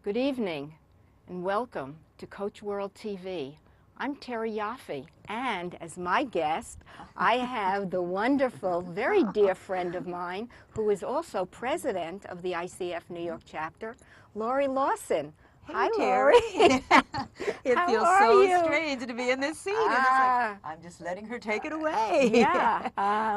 Good evening and welcome to Coach World TV. I'm Terry Yoffe, and as my guest, I have the wonderful, very dear friend of mine who is also president of the ICF New York chapter, Lorrie Lawson. Hey, Hi, Terry. Lorrie. It How feels are so you? strange to be in this seat. And it's like, I'm just letting her take it away. Yeah.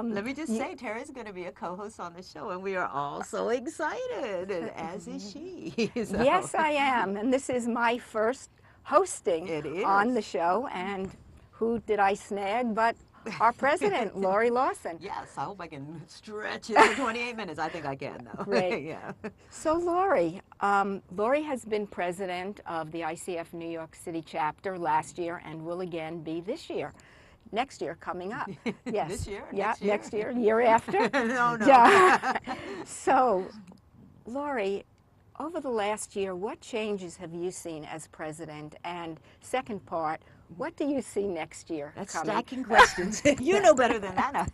Let me just say, Terry's going to be a co-host on the show, and we are all so excited, and as is she. So. Yes, I am, and this is my first hosting It is. on the show, and who did I snag but our president, Lorrie Lawson. Yes, I hope I can stretch it for 28 minutes. I think I can, though. Great. Yeah. So Lorrie, Lorrie has been president of the ICF New York City chapter last year and will again be this year. Next year coming up. Yes. This year? Yeah, Next year? year after. No. Yeah. So, Lorrie, over the last year, what changes have you seen as president? And second part, what do you see next year? That's coming? stacking questions. You know better than that.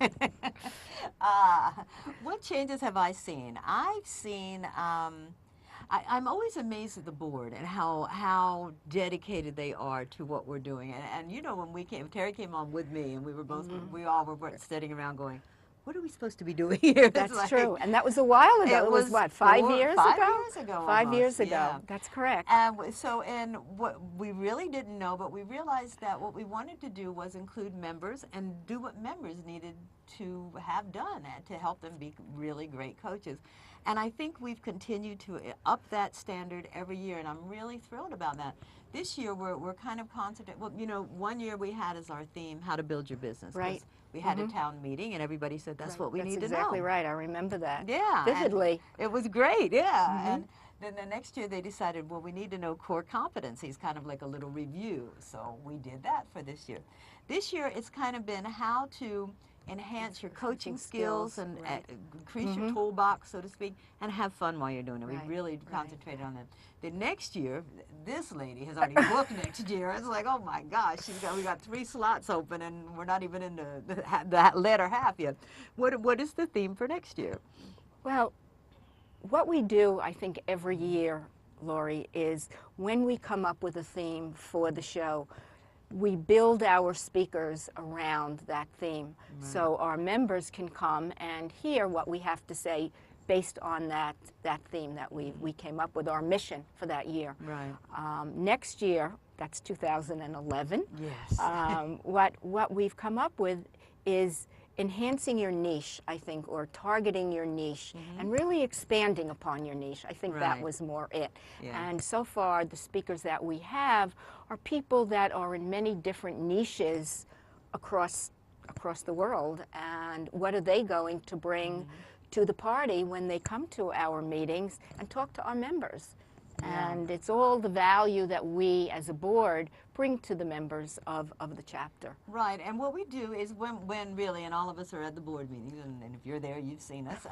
What changes have I seen? I've seen, I'm always amazed at the board and how dedicated they are to what we're doing. And you know, when Terry came on with me, and we were both, we all were sitting around going, what are we supposed to be doing here? That's like, true, and that was a while ago. It was what, 5 years ago? 5 years ago. 5 years almost, ago. yeah. That's correct. And what we really didn't know, but we realized that what we wanted to do was include members and do what members needed to have done to help them be really great coaches. And I think we've continued to up that standard every year, and I'm really thrilled about that. This year, we're kind of concentrating. Well, you know, one year we had as our theme, how to build your business. Right. We had a town meeting, and everybody said that's what we need to know. That's exactly right. I remember that. Yeah. Vividly. It was great, yeah. And then the next year they decided, well, we need to know core competencies, kind of like a little review. So we did that for this year. This year it's kind of been how to enhance your coaching skills and increase your toolbox, so to speak, and have fun while you're doing it. We really concentrated on that. The next year, this lady has already booked next year. It's like, oh my gosh, we got 3 slots open, and we're not even in the latter half yet. What is the theme for next year? Well, what we do, I think, every year, Lorrie, is when we come up with a theme for the show, we build our speakers around that theme. So our members can come and hear what we have to say based on that theme that we came up with, our mission for that year. Right. Next year, that's 2011. Yes. What we've come up with is enhancing your niche, I think, or targeting your niche, and really expanding upon your niche. I think that was more it. Yeah. And so far, the speakers that we have are people that are in many different niches across the world. And what are they going to bring to the party when they come to our meetings and talk to our members? And it's all the value that we, as a board, bring to the members of the chapter. Right, and what we do is when really, and all of us are at the board meetings, and if you're there, you've seen us.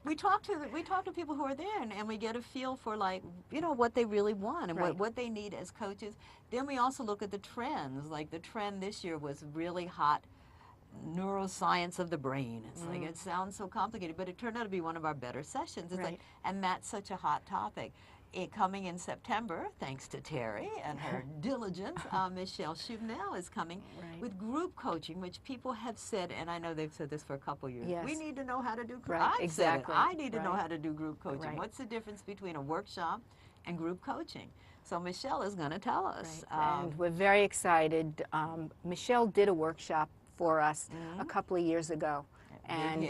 We talk to people who are there, and we get a feel for, like, you know, what they really want and what they need as coaches. Then we also look at the trends. Like the trend this year was really hot. Neuroscience of the brain. It's like, it sounds so complicated, but it turned out to be one of our better sessions. It's like, and that's such a hot topic. Coming in September, thanks to Terry and her diligence, Michelle Chouvenel is coming with group coaching, which people have said, and I know they've said this for a couple of years, we need to know how to do group coaching. Exactly. I need to know how to do group coaching. What's the difference between a workshop and group coaching? So Michelle is going to tell us. And we're very excited. Michelle did a workshop for us a couple of years ago. And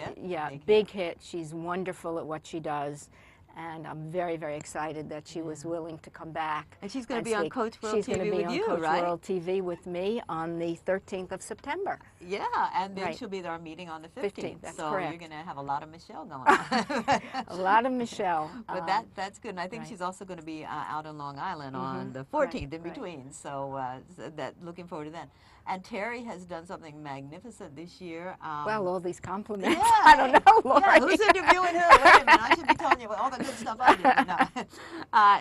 big hit. She's wonderful at what she does. And I'm very, very excited that she was willing to come back. And she's going to be on Coach World TV with you, right? She's going to be on Coach World TV with me on the 13th of September. Yeah, and then she'll be at our meeting on the 15th. That's so correct. You're going to have a lot of Michelle going on. A lot of Michelle. But that's good. And I think she's also going to be out in Long Island on the 14th in between. So looking forward to that. And Terry has done something magnificent this year. Well, all these compliments. I don't know, Lorrie. Yeah, who's interviewing who? Wait a minute, I should be telling you all the good stuff I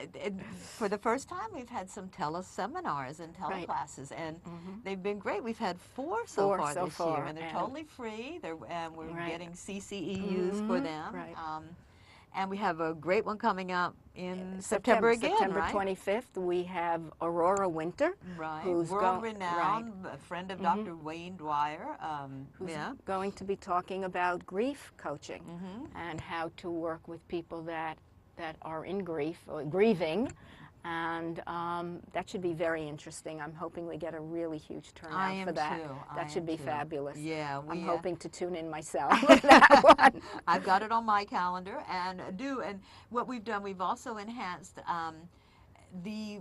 did. No. For the first time, we've had some teleseminars and teleclasses, and they've been great. We've had 4 so far this year, and they're totally free. We're getting CCEUs for them. And we have a great one coming up in September again, September right? 25th, we have Aurora Winter, Right, who's world-renowned, a friend of Dr. Wayne Dwyer. Who's going to be talking about grief coaching and how to work with people that are in grief or grieving. And that should be very interesting. I'm hoping we get a really huge turnout for that. That should be fabulous. Yeah, I'm hoping to tune in myself for that one. I've got it on my calendar, and what we've done, we've also enhanced the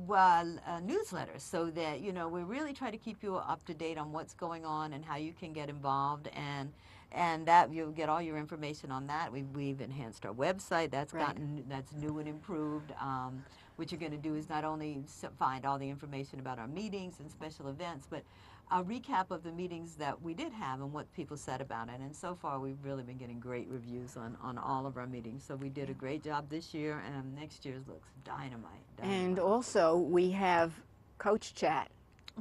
newsletters, so that we really try to keep you up to date on what's going on and how you can get involved, and that you'll get all your information on that. We've enhanced our website. That's new and improved. What you're going to do is not only find all the information about our meetings and special events, but a recap of the meetings that we did have and what people said about it. And so far, we've really been getting great reviews on all of our meetings. So we did a great job this year, and next year's looks dynamite. And also, we have Coach Chat.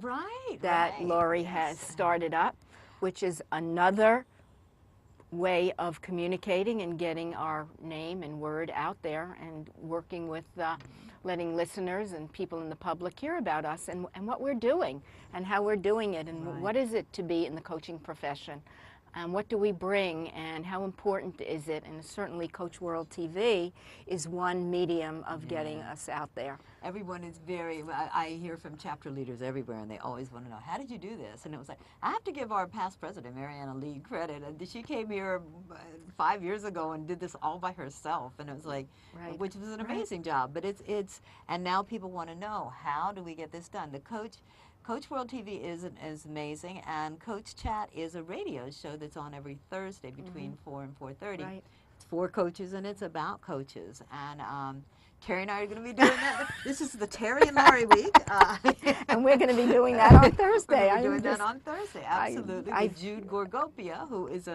Right. That Lorrie has started up, which is another way of communicating and getting our name and word out there, and working with letting listeners and people in the public hear about us and what we're doing and how we're doing it, and what is it to be in the coaching profession, and what do we bring, and how important is it. And certainly Coach World TV is one medium of getting us out there. Everyone is I hear from chapter leaders everywhere, and they always want to know, how did you do this? And it was like, I have to give our past president, Mariana Lee, credit. She came here 5 years ago and did this all by herself, and it was like, which was an amazing job. But and now people want to know, how do we get this done? The Coach World TV is amazing, and Coach Chat is a radio show that's on every Thursday between 4 and 4:30. Right. It's for coaches, and it's about coaches. And Terry and I are going to be doing that. This is the Terry and Lorrie week. And we're going to be doing that on Thursday. We're doing that on Thursday, absolutely. With Jude Gorgopia, who is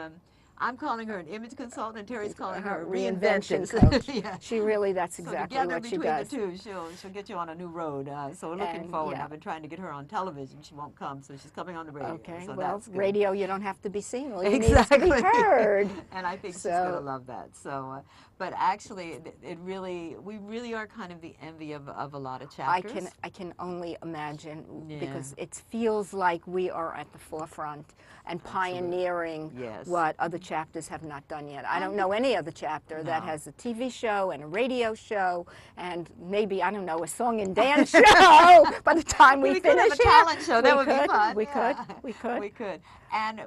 I'm calling her an image consultant, and Terry's calling her a reinvention coach. She really, that's exactly what she does. Together between the two, she'll get you on a new road. So we're looking forward. I've been trying to get her on television. She won't come, so she's coming on the radio. Okay, so well, that's good. Radio, you don't have to be seen. All you need is to be heard. And I think she's going to love that. So, but actually, we really are kind of the envy of a lot of chapters. I can only imagine, because it feels like we are at the forefront and pioneering what other chapters have not done yet. I don't know any other chapter that has a TV show and a radio show and maybe, I don't know, a song and dance show by the time we finish have a talent show. That would be fun. We could. We could. And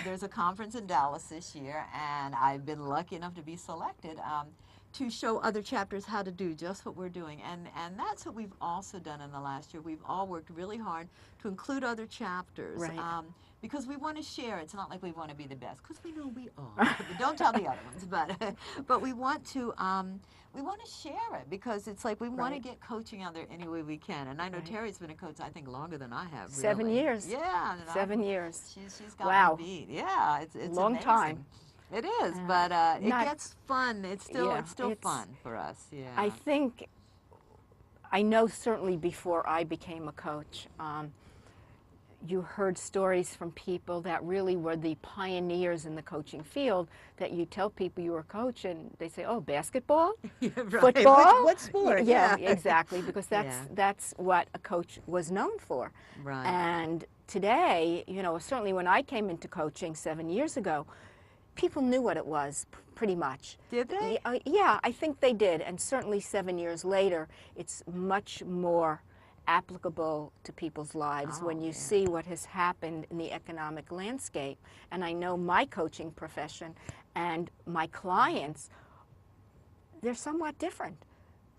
there's a conference in Dallas this year, and I've been lucky enough to be selected to show other chapters how to do just what we're doing. And that's what we've also done in the last year. We've all worked really hard to include other chapters. Because we want to share. It's not like we want to be the best, because we know we are. Don't tell the other ones, but we want to share it, because it's like we want to get coaching out there any way we can. And I know Terry's been a coach, I think, longer than I have. Really. 7 years. Yeah. 7 years. She's got me beat. Yeah, it's long amazing. time. It is, but it gets fun. It's still fun for us. Yeah. I know certainly before I became a coach, you heard stories from people that really were the pioneers in the coaching field, that you tell people you were a coach and they say, oh, basketball? Football? What sport? Yeah, exactly, because that's what a coach was known for. Right. And today, certainly when I came into coaching 7 years ago, people knew what it was, pretty much. Did they? Yeah, I think they did. And certainly 7 years later, it's much more applicable to people's lives when you see what has happened in the economic landscape. And I know my coaching profession and my clients, they're somewhat different.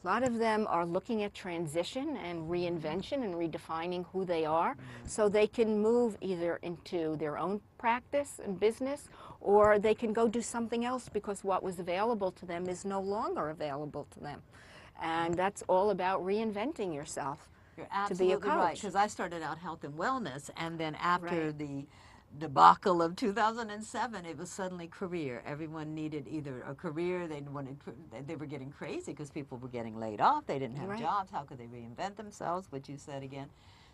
A lot of them are looking at transition and reinvention and redefining who they are, so they can move either into their own practice and business, or they can go do something else because what was available to them is no longer available to them. And that's all about reinventing yourself. You're to be a absolutely coach. right, because I started out health and wellness, and then after the debacle of 2007, it was suddenly career. Everyone needed either a career, they were getting crazy because people were getting laid off, they didn't have jobs, how could they reinvent themselves, what you said again.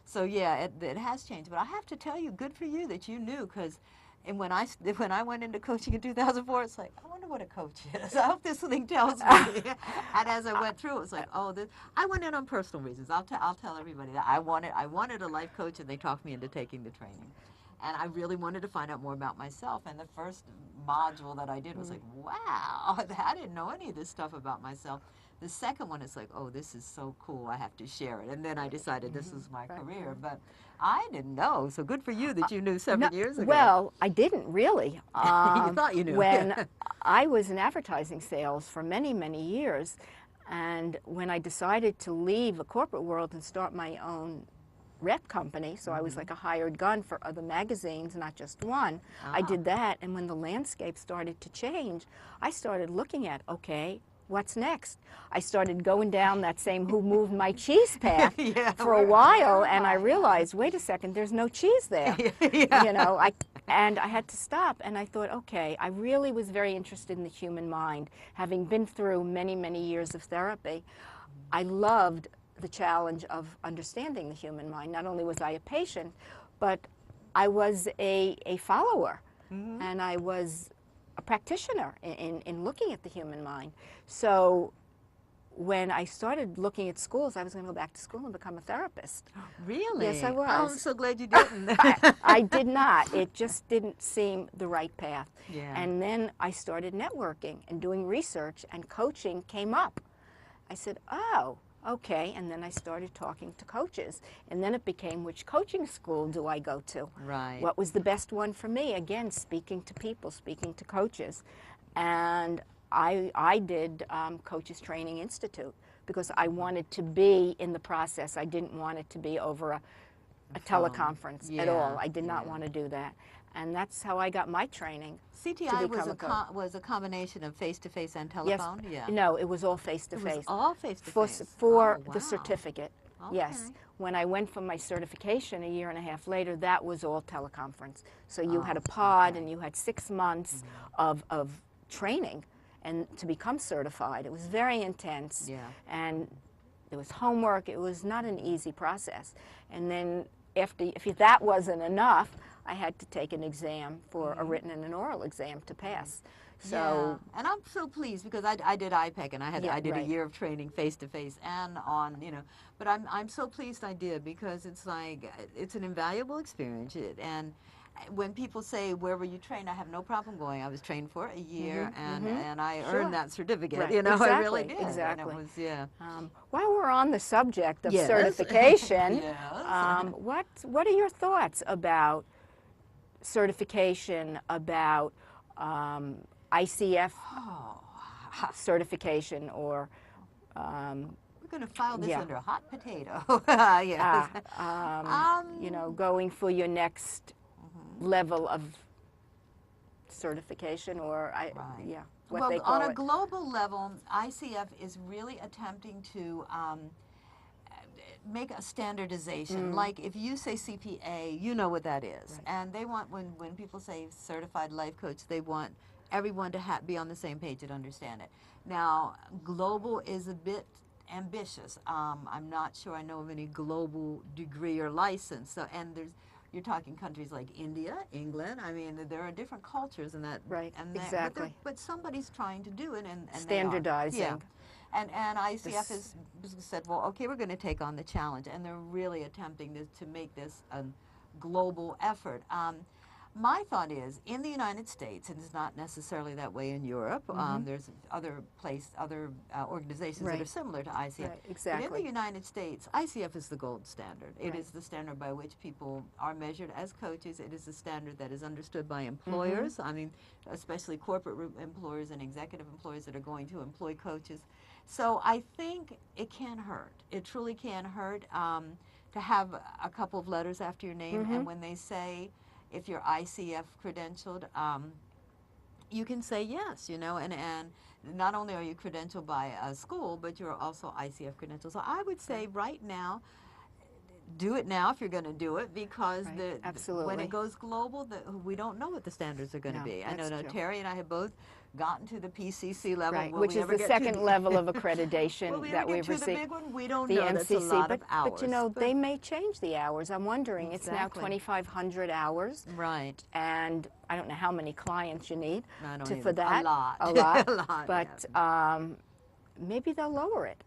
So yeah, it has changed, but I have to tell you, good for you that you knew, because And when I went into coaching in 2004, it's like, I wonder what a coach is. I hope this thing tells me. And as I went through, it was like, oh, this. I went in on personal reasons. I'll tell everybody that I wanted a life coach, and they talked me into taking the training. And I really wanted to find out more about myself. And the first module that I did was like, wow, I didn't know any of this stuff about myself. The second one is like, oh, this is so cool, I have to share it. And then I decided this was my career. But I didn't know, so good for you that you knew 7 years ago. Well, I didn't really. You thought you knew. When I was in advertising sales for many, many years, and when I decided to leave the corporate world and start my own rep company, so I was like a hired gun for other magazines, not just one. I did that, and when the landscape started to change, I started looking at, okay, what's next? I started going down that same who moved my cheese path for a while, and I realized, wait a second, there's no cheese there. You know, and I had to stop, and I thought, okay, I really was very interested in the human mind. Having been through many, many years of therapy, I loved the challenge of understanding the human mind. Not only was I a patient, but I was a follower, and I was a practitioner in looking at the human mind. So when I started looking at schools, I was going to go back to school and become a therapist. Really? Yes, I was. Oh, I'm so glad you didn't. I did not. It just didn't seem the right path. Yeah. And then I started networking and doing research, and coaching came up. I said, oh, okay, and then I started talking to coaches, and then it became, which coaching school do I go to? Right. What was the best one for me? Again, speaking to people, speaking to coaches. And I did Coaches Training Institute because I wanted to be in the process. I didn't want it to be over a teleconference at all. I did not want to do that. And that's how I got my training. CTI was a combination of face-to-face and telephone? Yes. Yeah. No, it was all face-to-face. It was all face-to-face? For wow. the certificate, Okay. yes. When I went for my certification a year and a half later, that was all teleconference. So you had a pod, and you had 6 months of training and to become certified. It was very intense. Yeah. And there was homework. It was not an easy process. And then if that wasn't enough, I had to take an exam for a written and an oral exam to pass. So, yeah. And I'm so pleased because I did IPEC, and I did a year of training face to face and on, you know. But I'm so pleased I did, because it's like it's an invaluable experience. And when people say, where were you trained, I have no problem going. I was trained for a year, and I earned that certificate. Right. You know, exactly. I really did. Exactly. And it was, while we're on the subject of Yes. certification, Yes. what are your thoughts about certification, about ICF certification, or we're going to file this under hot potato. yes. You know, going for your next level of certification, or what they call on it. a global level, ICF is really attempting to make a standardization. Like if you say CPA, you know what that is. Right. And they want, when people say certified life coach, they want everyone to be on the same page and understand it. Now, global is a bit ambitious. I'm not sure I know of any global degree or license. So, and you're talking countries like India, England. I mean, there are different cultures in that. Right, and exactly. But somebody's trying to do it, and standardizing. They are. Yeah. And ICF has said, well, okay, we're going to take on the challenge, and they're really attempting to make this a global effort. My thought is, in the United States, and it's not necessarily that way in Europe, there's other organizations that are similar to ICF. Right, exactly. But in the United States, ICF is the gold standard. It is the standard by which people are measured as coaches. It is the standard that is understood by employers. I mean, especially corporate employers and executive employers that are going to employ coaches. So I think it can hurt. It truly can hurt to have a couple of letters after your name, and when they say, if you're ICF credentialed, you can say yes, you know, and not only are you credentialed by a school, but you're also ICF credentialed. So I would say right now, do it now if you're going to do it, because Right. Absolutely. when it goes global, we don't know what the standards are going to No, be. I know that's true. Terry and I have both gotten to the PCC level, Right, will which we is ever the get second to level of accreditation will we that ever we've get to the received. big one? We don't The know. MCC, That's a lot of hours. but you know, they may change the hours. I'm wondering. Exactly. It's now 2,500 hours. Right. And I don't know how many clients you need I don't for even. that. A lot. A lot. A lot. But yeah. maybe they'll lower it.